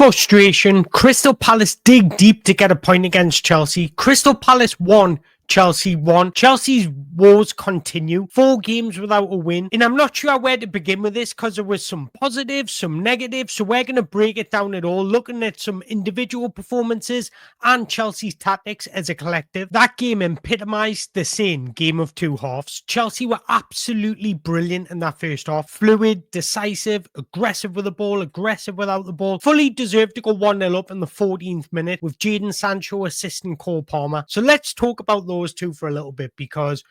frustration. Crystal Palace dig deep to get a point against Chelsea. Crystal Palace won. Chelsea won. Chelsea's woes continue. 4 games without a win. And I'm not sure where to begin with this because there was some positives, some negatives. So we're going to break it down at all, looking at some individual performances and Chelsea's tactics as a collective. That game epitomised the same game of two halves. Chelsea were absolutely brilliant in that first half. Fluid, decisive, aggressive with the ball, aggressive without the ball. Fully deserved to go 1-0 up in the 14th minute with Jadon Sancho assisting Cole Palmer. So let's talk about those two for a little bit, because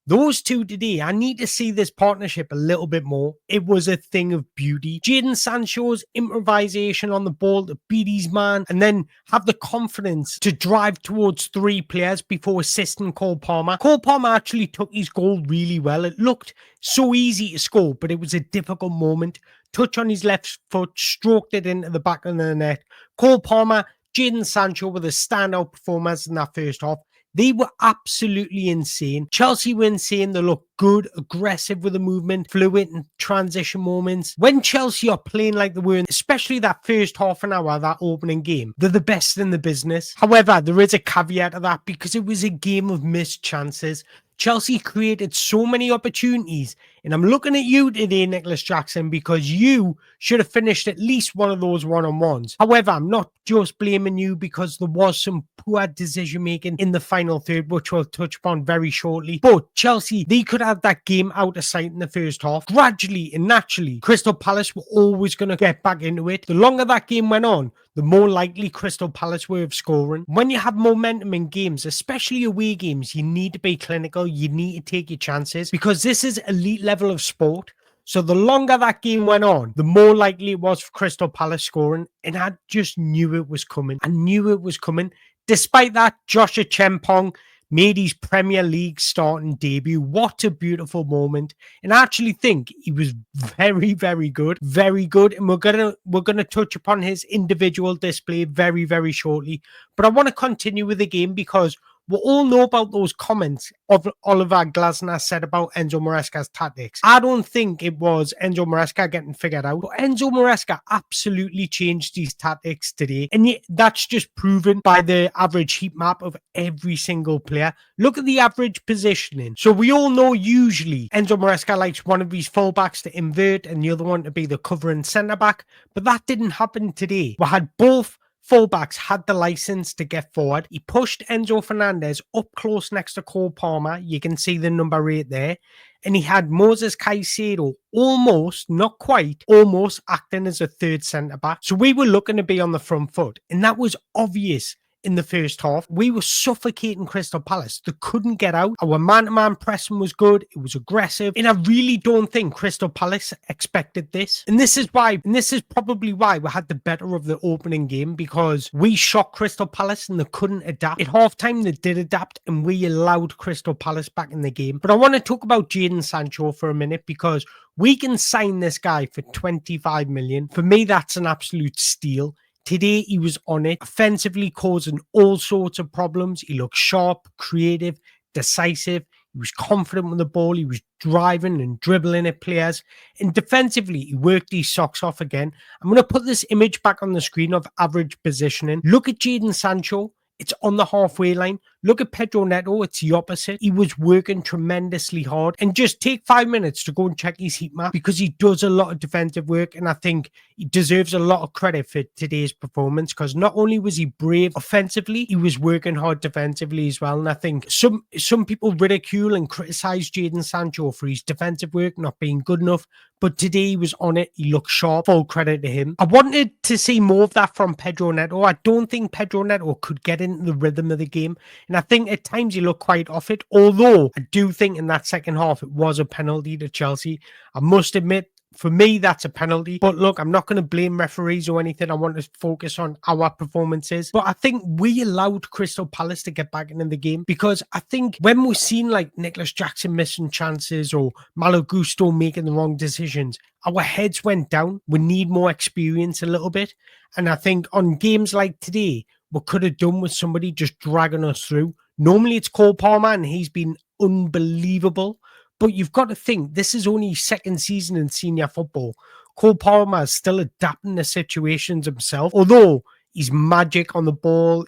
those two today, I need to see this partnership a little bit more. It was a thing of beauty. Jadon Sancho's improvisation on the ball to beat his man and then have the confidence to drive towards 3 players before assisting Cole Palmer. Cole Palmer actually took his goal really well. It looked so easy to score, but it was a difficult moment. Touch on his left foot, stroked it into the back of the net. Cole Palmer, Jadon Sancho were the standout performers in that first half. They were absolutely insane. Chelsea were insane. They looked good, aggressive with the movement, fluid and transition moments. When Chelsea are playing like they were, especially that first half an hour of that opening game, they're the best in the business. However, there is a caveat to that because it was a game of missed chances. Chelsea created so many opportunities. And I'm looking at you today, Nicholas Jackson, because you should have finished at least one of those one-on-ones. However, I'm not just blaming you because there was some poor decision-making in the final third, which we'll touch upon very shortly. But Chelsea, they could have that game out of sight in the first half. Gradually and naturally, Crystal Palace were always going to get back into it. The longer that game went on, the more likely Crystal Palace were of scoring. When you have momentum in games, especially away games, you need to be clinical. You need to take your chances because this is elite level of sport. So the longer that game went on, the more likely it was for Crystal Palace scoring. And I just knew it was coming. I knew it was coming. Despite that, Joshua Chempong made his Premier League starting debut. What a beautiful moment. And I actually think he was very, very good. Very good. And we're gonna touch upon his individual display very, very shortly. But I want to continue with the game because we all know about those comments of Oliver Glasner said about Enzo Maresca's tactics. I don't think it was Enzo Maresca getting figured out, but Enzo Maresca absolutely changed his tactics today. And that's just proven by the average heat map of every single player. Look at the average positioning. So we all know usually Enzo Maresca likes one of his fullbacks to invert and the other one to be the covering centre-back, but that didn't happen today. We had both fullbacks had the license to get forward. He pushed Enzo Fernandez up close next to Cole Palmer. You can see the number 8 there. And he had Moses Caicedo almost, not quite, almost acting as a third centre-back. So we were looking to be on the front foot. And that was obvious in the first half. We were suffocating Crystal Palace. They couldn't get out. Our man-to-man pressing was good. It was aggressive. And I really don't think Crystal Palace expected this. And this is probably why we had the better of the opening game, because we shocked Crystal Palace and they couldn't adapt. At halftime, they did adapt and we allowed Crystal Palace back in the game. But I want to talk about Jadon Sancho for a minute because we can sign this guy for 25 million. For me, that's an absolute steal. Today, he was on it, offensively causing all sorts of problems. He looked sharp, creative, decisive. He was confident with the ball. He was driving and dribbling at players. And defensively, he worked his socks off again. I'm going to put this image back on the screen of average positioning. Look at Jadon Sancho. It's on the halfway line. Look at Pedro Neto. It's the opposite. He was working tremendously hard. And just take 5 minutes to go and check his heat map because he does a lot of defensive work. And I think he deserves a lot of credit for today's performance because not only was he brave offensively, he was working hard defensively as well. And I think some people ridicule and criticize Jadon Sancho for his defensive work not being good enough. But today he was on it. He looked sharp. Full credit to him. I wanted to see more of that from Pedro Neto. I don't think Pedro Neto could get into the rhythm of the game. And I think at times he looked quite off it. Although I do think in that second half it was a penalty to Chelsea. I must admit, for me, that's a penalty. But look, I'm not going to blame referees or anything. I want to focus on our performances. But I think we allowed Crystal Palace to get back into the game because I think when we're seeing like Nicholas Jackson missing chances or Malo Gusto making the wrong decisions, our heads went down. We need more experience a little bit. And I think on games like today, we could have done with somebody just dragging us through. Normally it's Cole Palmer and he's been unbelievable. But you've got to think, this is only his second season in senior football. Cole Palmer is still adapting to situations himself, although he's magic on the ball.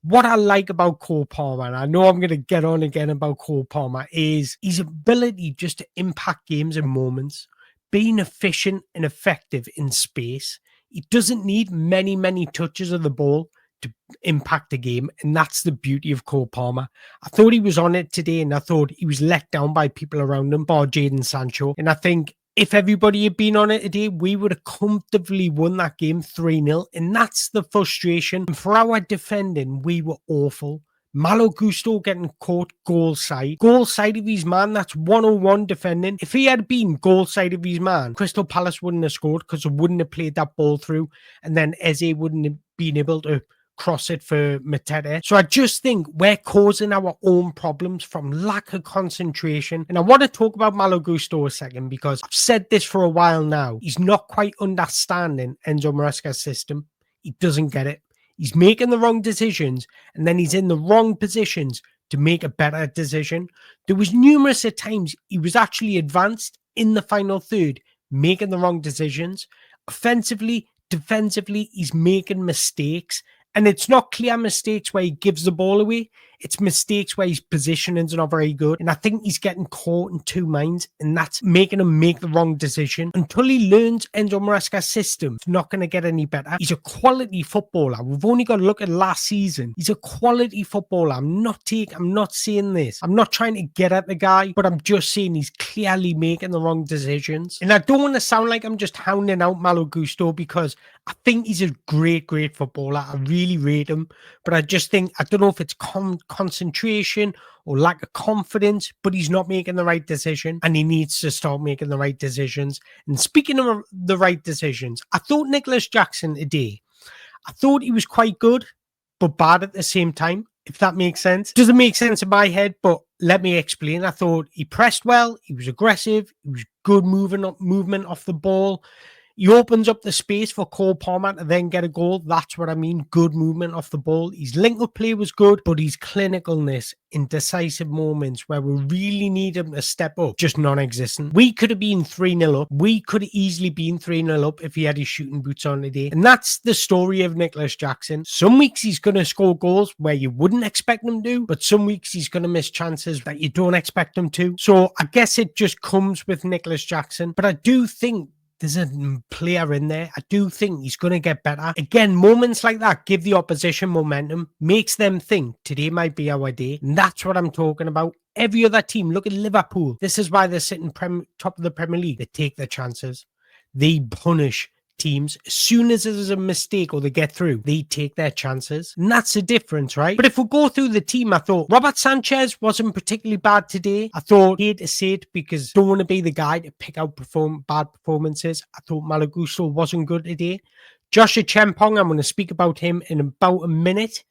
What I like about Cole Palmer, and I know I'm going to get on again about Cole Palmer, is his ability just to impact games in moments, being efficient and effective in space. He doesn't need many, many touches of the ball to impact the game, and that's the beauty of Cole Palmer. I thought he was on it today, and I thought he was let down by people around him, bar Jadon Sancho, and I think if everybody had been on it today, we would have comfortably won that game 3-0. And that's the frustration. And for our defending, we were awful. Malo Gusto getting caught goal side. Goal side of his man, that's 101 defending. If he had been goal side of his man, Crystal Palace wouldn't have scored because they wouldn't have played that ball through. And then Eze wouldn't have been able to cross it for Mateta. So I just think we're causing our own problems from lack of concentration. And I want to talk about Malo Gusto a second because I've said this for a while now. He's not quite understanding Enzo Maresca's system. He doesn't get it. He's making the wrong decisions and then he's in the wrong positions to make a better decision. There was numerous at times he was actually advanced in the final third, making the wrong decisions. Offensively, defensively, he's making mistakes. And it's not clear mistakes where he gives the ball away. It's mistakes where his positioning's not very good. And I think he's getting caught in two minds. And that's making him make the wrong decision. Until he learns Enzo Maresca's system, it's not going to get any better. He's a quality footballer. We've only got to look at last season. He's a quality footballer. I'm not saying this. I'm not trying to get at the guy. But I'm just saying he's clearly making the wrong decisions. And I don't want to sound like I'm just hounding out Malo Gusto because I think he's a great, great footballer. I really rate him. But I just think, I don't know if it's concentration or lack of confidence, but he's not making the right decision and he needs to start making the right decisions. And speaking of the right decisions, I thought Nicholas Jackson today, I thought he was quite good, but bad at the same time, if that makes sense. Doesn't make sense in my head, but let me explain. I thought he pressed well, he was aggressive, he was good movement off the ball. He opens up the space for Cole Palmer to then get a goal. That's what I mean. Good movement off the ball. His link-up play was good, but his clinicalness in decisive moments where we really need him to step up, just non-existent. We could have been 3-0 up. We could have easily been 3-0 up if he had his shooting boots on today. And that's the story of Nicholas Jackson. Some weeks he's going to score goals where you wouldn't expect him to, but some weeks he's going to miss chances that you don't expect him to. So I guess it just comes with Nicholas Jackson. But I do think there's a player in there. I do think he's going to get better. Again, moments like that give the opposition momentum, makes them think today might be our day. And that's what I'm talking about. Every other team, look at Liverpool. This is why they're sitting top of the Premier League. They take their chances. They punish teams. As soon as there's a mistake or they get through, they take their chances. And that's the difference, right? But if we go through the team, I thought Robert Sanchez wasn't particularly bad today. I thought, hate to say it because I don't want to be the guy to pick out bad performances. I thought Malo Gusto wasn't good today. Joshua Chempong, I'm going to speak about him in about a minute.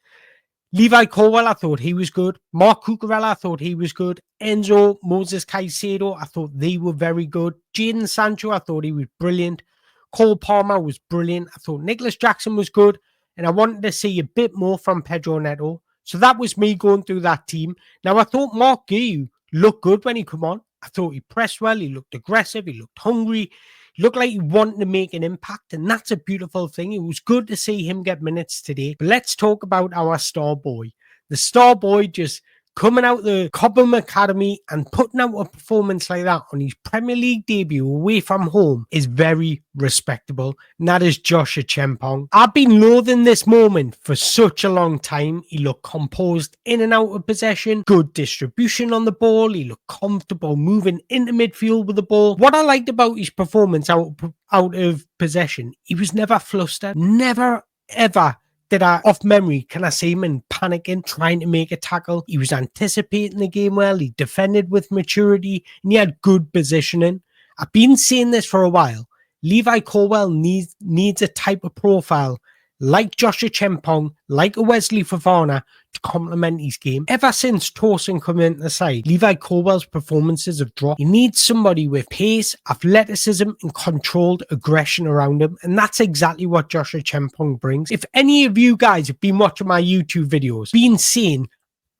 Levi Colwill, I thought he was good. Mark Cucurella, I thought he was good. Enzo, Moses Caicedo, I thought they were very good. Jadon Sancho, I thought he was brilliant. Cole Palmer was brilliant. I thought Nicholas Jackson was good. And I wanted to see a bit more from Pedro Neto. So that was me going through that team. Now, I thought Mark Guéhi looked good when he came on. I thought he pressed well. He looked aggressive. He looked hungry. He looked like he wanted to make an impact. And that's a beautiful thing. It was good to see him get minutes today. But let's talk about our star boy. The star boy just coming out the Cobham Academy and putting out a performance like that on his Premier League debut away from home is very respectable. And that is Joshua Chempong. I've been loathing this moment for such a long time. He looked composed in and out of possession, good distribution on the ball. He looked comfortable moving into midfield with the ball. What I liked about his performance out of possession, he was never flustered, never ever did I, off memory, can I see him in panicking, trying to make a tackle? He was anticipating the game well. He defended with maturity and he had good positioning. I've been saying this for a while. Levi Colwill needs a type of profile like Joshua Chempong, like a Wesley Fofana to complement his game. Ever since Tosin come into the side, Levi Colwill's performances have dropped. He needs somebody with pace, athleticism, and controlled aggression around him, and that's exactly what Joshua Chempong brings. If any of you guys have been watching my YouTube videos, been seeing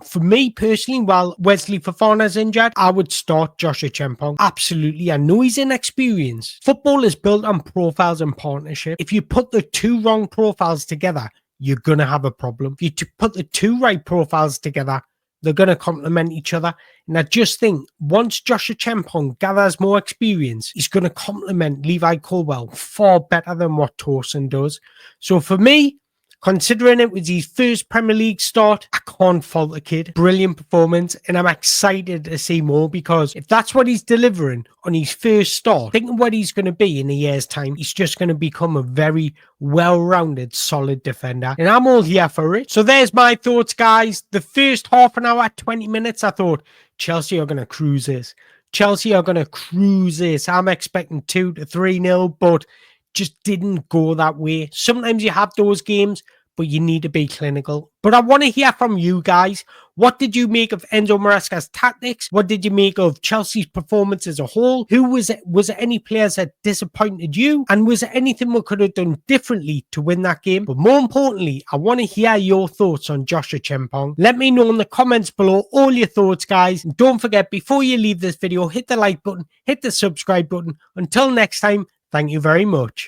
For me personally, while Wesley Fofana's injured, I would start Josh Acheampong. Absolutely. I know he's inexperienced. Football is built on profiles and partnership. If you put the two wrong profiles together, you're going to have a problem. If you put the two right profiles together, they're going to complement each other. And I just think once Josh Acheampong gathers more experience, he's going to complement Levi Colwill far better than what Torson does. So for me, considering it was his first Premier League start, I can't fault the kid. Brilliant performance, and I'm excited to see more, because if that's what he's delivering on his first start, think of what he's going to be in a year's time. He's just going to become a very well-rounded, solid defender, and I'm all here for it. So there's my thoughts, guys. The first half an hour, 20 minutes, I thought Chelsea are going to cruise this. Chelsea are going to cruise this. I'm expecting 2 to 3-0, but just didn't go that way. Sometimes you have those games, but you need to be clinical. But I want to hear from you guys. What did you make of Enzo Maresca's tactics? What did you make of Chelsea's performance as a whole? Who was it? Was there any players that disappointed you? And was there anything we could have done differently to win that game? But more importantly, I want to hear your thoughts on Josh Acheampong. Let me know in the comments below all your thoughts, guys. And don't forget, before you leave this video, hit the like button, hit the subscribe button. Until next time, thank you very much.